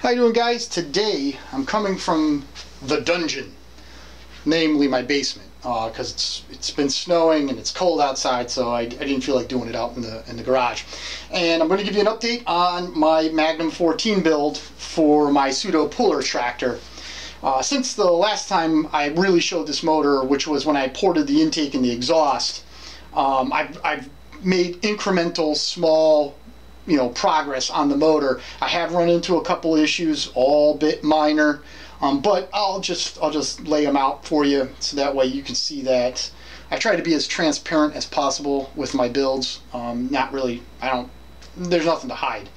How you doing, guys? Today I'm coming from the dungeon, namely my basement, because it's been snowing and it's cold outside, so I didn't feel like doing it out in the garage. And I'm going to give you an update on my Magnum14 build for my pseudo puller tractor. Since the last time I really showed this motor, which was when I ported the intake and the exhaust, I've made incremental, small, progress on the motor. I have run into a couple issues, all bit minor, but I'll just lay them out for you so that way you can see that I try to be as transparent as possible with my builds. Not really, there's nothing to hide.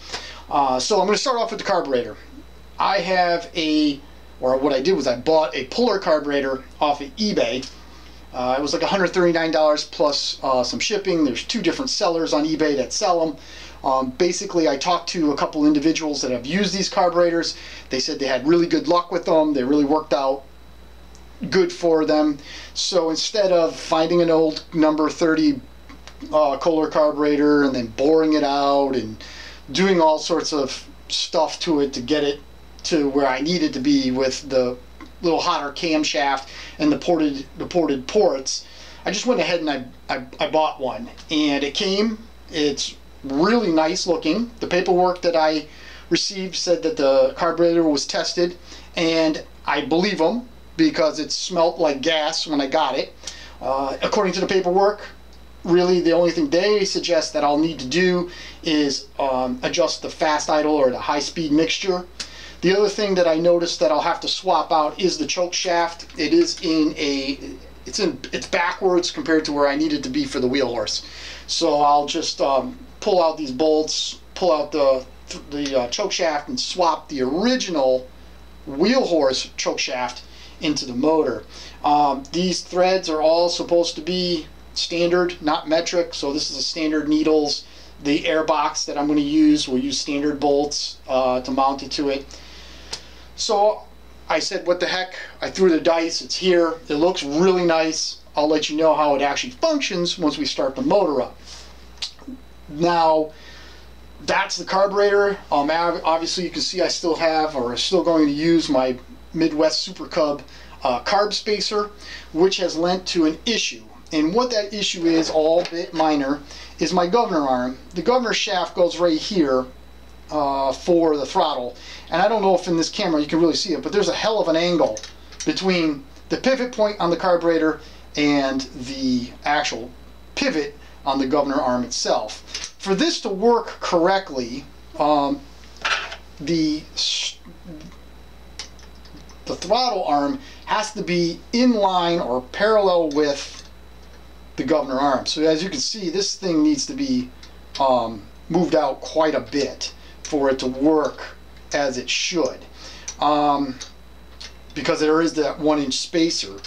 So I'm going to start off with the carburetor. I have what I did was I bought a puller carburetor off of eBay. It was like $139 plus some shipping. There's two different sellers on eBay that sell them. Basically, I talked to a couple individuals that have used these carburetors. They said they had really good luck with them. They really worked out good for them. So instead of finding an old number 30 Kohler carburetor and then boring it out and doing all sorts of stuff to it to get it to where I needed to be with the little hotter camshaft and the ported ports, I just went ahead and I bought one, and it's really nice looking. The paperwork that I received said that the carburetor was tested, and I believe them because it smelt like gas when I got it. According to the paperwork, really the only thing they suggest that I'll need to do is adjust the fast idle or the high speed mixture. The other thing that I noticed that I'll have to swap out is the choke shaft. It's backwards compared to where I needed to be for the wheel horse. So I'll just pull out these bolts, pull out the choke shaft, and swap the original wheel horse choke shaft into the motor. These threads are all supposed to be standard, not metric, so this is a standard needles. The air box that I'm going to use will use standard bolts to mount it to it. So I said, what the heck, I threw the dice, it's here, it looks really nice. I'll let you know how it actually functions once we start the motor up. Now, that's the carburetor. Obviously you can see I still going to use my Midwest Super Cub carb spacer, which has lent to an issue. And what that issue is, all bit minor, is my governor arm. The governor shaft goes right here for the throttle. And I don't know if in this camera you can really see it, but there's a hell of an angle between the pivot point on the carburetor and the actual pivot on the governor arm itself. For this to work correctly, the throttle arm has to be in line or parallel with the governor arm. So as you can see, this thing needs to be moved out quite a bit for it to work as it should, because there is that 1-inch spacer.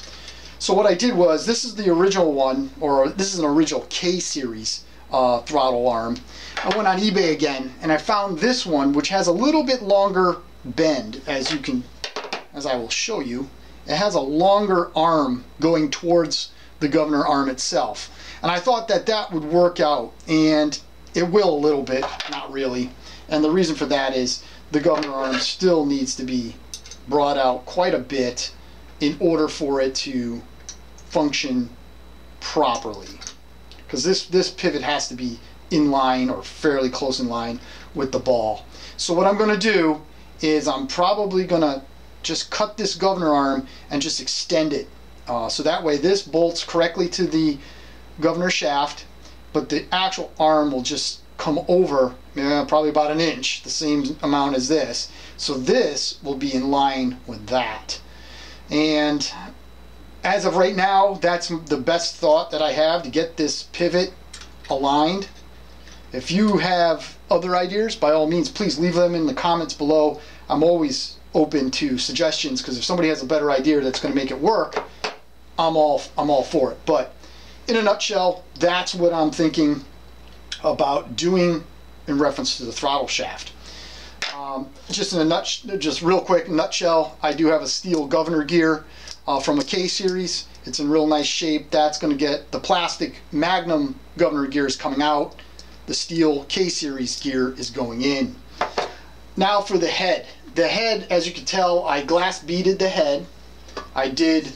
So what I did was, this is the original one, or this is an original K-series throttle arm. I went on eBay again and I found this one, which has a little bit longer bend, as I will show you. It has a longer arm going towards the governor arm itself, and I thought that would work out, and it will a little bit, not really. And the reason for that is the governor arm still needs to be brought out quite a bit in order for it to function properly, because this pivot has to be in line or fairly close in line with the ball. So what I'm going to do is I'm probably going to just cut this governor arm and just extend it, so that way this bolts correctly to the governor shaft, but the actual arm will just come over probably about 1 inch, the same amount as this. So this will be in line with that. And as of right now, that's the best thought that I have to get this pivot aligned. If you have other ideas, by all means, please leave them in the comments below. I'm always open to suggestions, because if somebody has a better idea that's going to make it work, I'm all for it. But in a nutshell, that's what I'm thinking about doing in reference to the throttle shaft. Just real quick nutshell, I do have a steel governor gear from a K-series. It's in real nice shape. That's going to get the plastic Magnum governor gears coming out. The steel K-series gear is going in. Now for the head. The head, as you can tell, I glass beaded the head. I did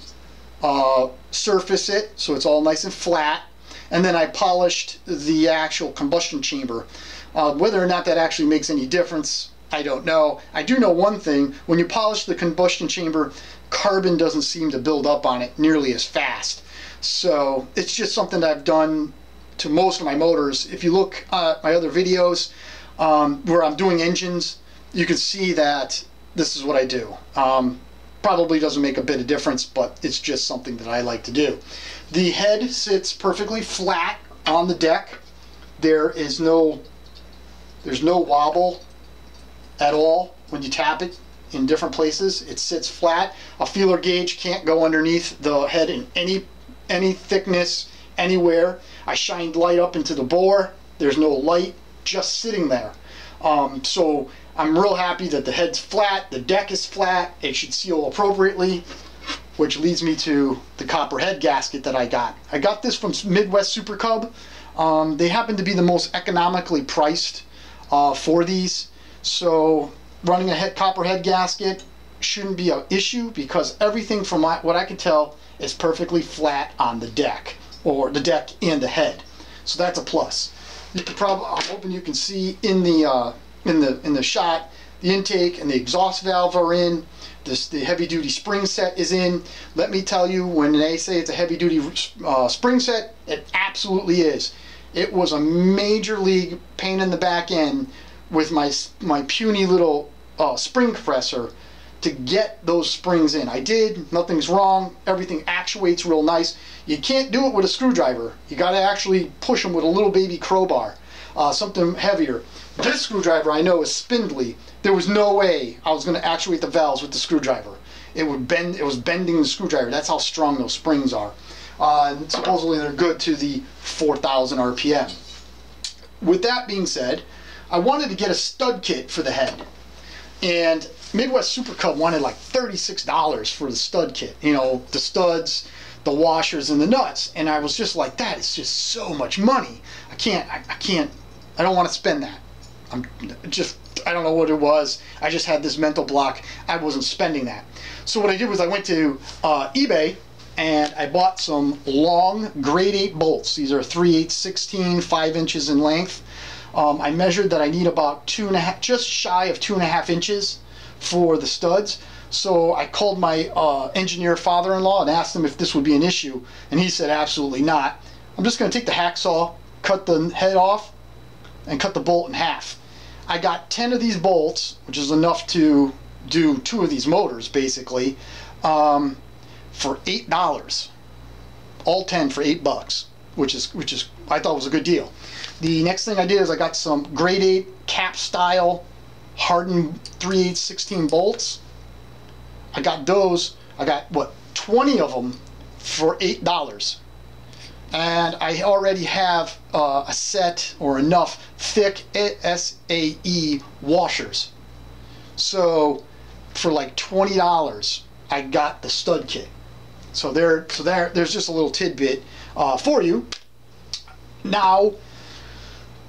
surface it so it's all nice and flat, and then I polished the actual combustion chamber. Whether or not that actually makes any difference, I don't know. I do know one thing: when you polish the combustion chamber, carbon doesn't seem to build up on it nearly as fast. So it's just something that I've done to most of my motors. If you look at my other videos where I'm doing engines, you can see that this is what I do. Probably doesn't make a bit of difference, but it's just something that I like to do. The head sits perfectly flat on the deck. There's no wobble at all when you tap it in different places. It sits flat. A feeler gauge can't go underneath the head in any thickness anywhere. I shined light up into the bore. There's no light just sitting there. So I'm real happy that the head's flat, the deck is flat, it should seal appropriately, which leads me to the copper head gasket that I got. I got this from Midwest Super Cub. They happen to be the most economically priced for these, so running a copper head gasket shouldn't be an issue, because everything from what I can tell is perfectly flat on the deck, or the deck and the head. So that's a plus. You can I'm hoping you can see in the shot, the intake and the exhaust valve are in. The heavy duty spring set is in. Let me tell you, when they say it's a heavy duty spring set, it absolutely is. It was a major league pain in the back end with my puny little spring compressor to get those springs in. I did, nothing's wrong, everything actuates real nice. You can't do it with a screwdriver. You got to actually push them with a little baby crowbar, something heavier. This screwdriver I know is spindly. There was no way I was going to actuate the valves with the screwdriver. It would bend. It was bending the screwdriver. That's how strong those springs are. And supposedly they're good to the 4,000 RPM. With that being said, I wanted to get a stud kit for the head, and Midwest Super Cub wanted like $36 for the stud kit. You know, the studs, the washers, and the nuts. And I was just like, that is just so much money. I don't want to spend that. I don't know what it was. I just had this mental block. I wasn't spending that. So what I did was I went to eBay and I bought some long grade 8 bolts. These are 3/8/16, 5 inches in length. I measured that I need about 2.5, just shy of 2.5 inches for the studs. So I called my engineer father-in-law and asked him if this would be an issue, and he said absolutely not. I'm just going to take the hacksaw, cut the head off, and cut the bolt in half. I got 10 of these bolts, which is enough to do 2 of these motors basically, for $8. All 10 for $8, which is I thought was a good deal. The next thing I did is I got some grade 8 cap style hardened 3/8/16 bolts. I got those. I got, what, 20 of them for $8. And I already have a set or enough thick SAE washers. So for like $20, I got the stud kit. So there's just a little tidbit for you. Now,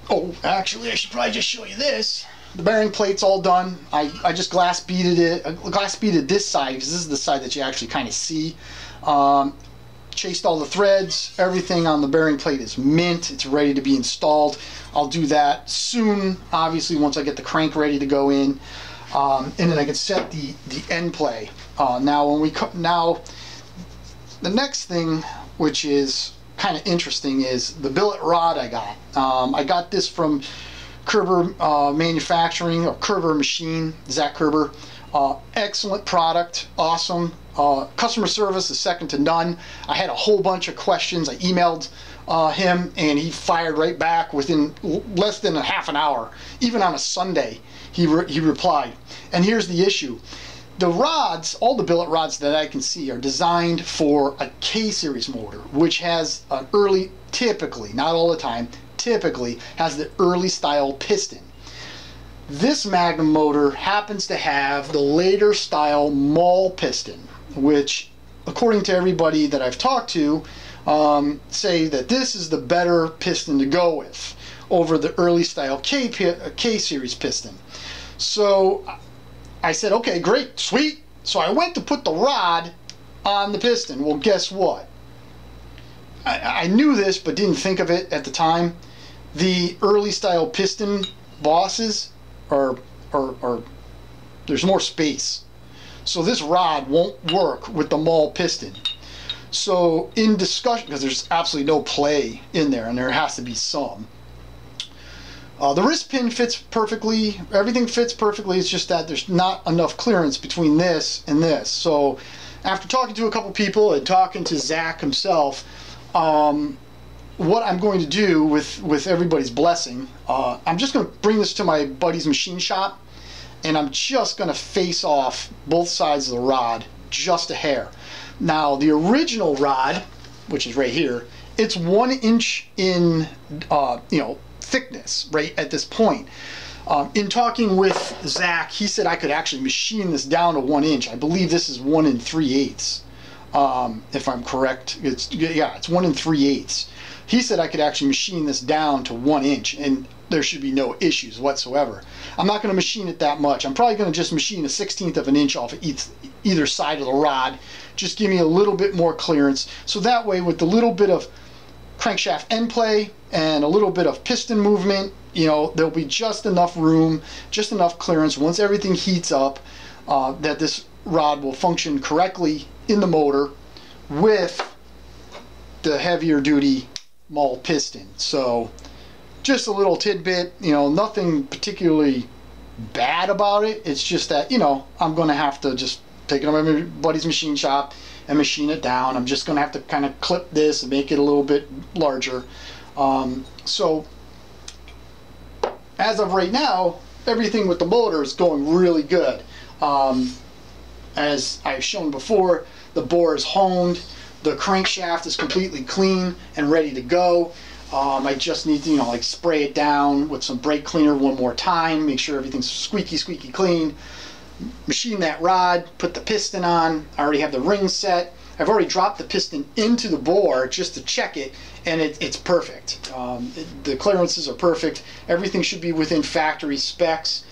oh, actually, I should probably just show you this. The bearing plate's all done. I just glass beaded it. Glass beaded this side because this is the side that you actually kind of see. Chased all the threads. Everything on the bearing plate is mint. It's ready to be installed. I'll do that soon, obviously, once I get the crank ready to go in. And then I can set the end play. Now, the next thing, which is kind of interesting, is the billet rod I got. I got this from Kerber Manufacturing, or Kerber Machine, Zach Kerber. Excellent product, awesome. Customer service is second to none. I had a whole bunch of questions. I emailed him and he fired right back within less than a half an hour. Even on a Sunday, he replied. And here's the issue. The rods, all the billet rods that I can see, are designed for a K-series motor, which has an early, typically, not all the time, typically has the early style piston. This Magnum motor happens to have the later style maul piston, which, according to everybody that I've talked to, say that this is the better piston to go with over the early style K-series piston. So I said, okay, great, sweet. So I went to put the rod on the piston. Well, guess what? I knew this, but didn't think of it at the time. The early style piston bosses are there's more space. So this rod won't work with the Maul piston. So in discussion, because there's absolutely no play in there, and there has to be some. The wrist pin fits perfectly. Everything fits perfectly. It's just that there's not enough clearance between this and this. So after talking to a couple people and talking to Zach himself, what I'm going to do with everybody's blessing, I'm just going to bring this to my buddy's machine shop, and I'm just going to face off both sides of the rod just a hair. Now the original rod, which is right here, it's 1 inch in thickness right at this point. In talking with Zach, he said I could actually machine this down to 1 inch. I believe this is 1 3/8. If I'm correct, it's 1 3/8. He said I could actually machine this down to 1 inch, and there should be no issues whatsoever. I'm not going to machine it that much. I'm probably going to just machine a 1/16 of an inch off of either side of the rod. Just give me a little bit more clearance, so that way with the little bit of crankshaft end play and a little bit of piston movement, there'll be just enough room, just enough clearance once everything heats up, that this rod will function correctly in the motor with the heavier duty Maul piston. So just a little tidbit, nothing particularly bad about it. It's just that, I'm going to have to just take it to my buddy's machine shop and machine it down. I'm just going to have to kind of clip this and make it a little bit larger. So as of right now, everything with the motor is going really good. As I've shown before, the bore is honed, the crankshaft is completely clean and ready to go. I just need to spray it down with some brake cleaner one more time, make sure everything's squeaky clean. Machine that rod, put the piston on. I already have the ring set. I've already dropped the piston into the bore just to check it, and it's perfect. The clearances are perfect. Everything should be within factory specs.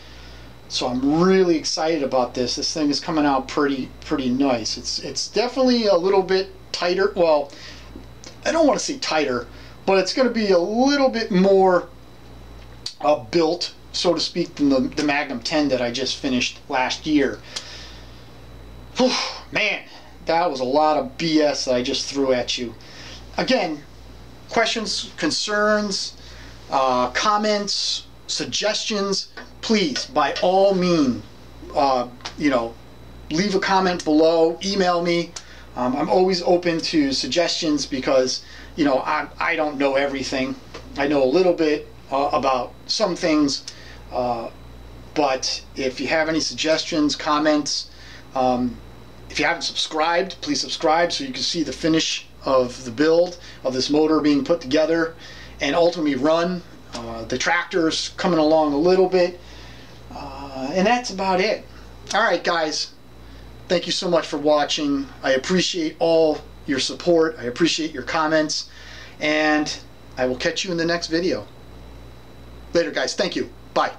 So I'm really excited about this. This thing is coming out pretty nice. It's definitely a little bit tighter. Well, I don't want to say tighter, but it's going to be a little bit more built, so to speak, than the Magnum 10 that I just finished last year. Whew, man, that was a lot of BS that I just threw at you. Again, questions, concerns, comments, suggestions, please, by all means, leave a comment below, email me. I'm always open to suggestions because, I don't know everything. I know a little bit about some things, but if you have any suggestions, comments, if you haven't subscribed, please subscribe so you can see the finish of the build of this motor being put together and ultimately run. The tractor's coming along a little bit, and that's about it. Alright guys, thank you so much for watching. I appreciate all your support, I appreciate your comments, and I will catch you in the next video. Later guys, thank you, bye.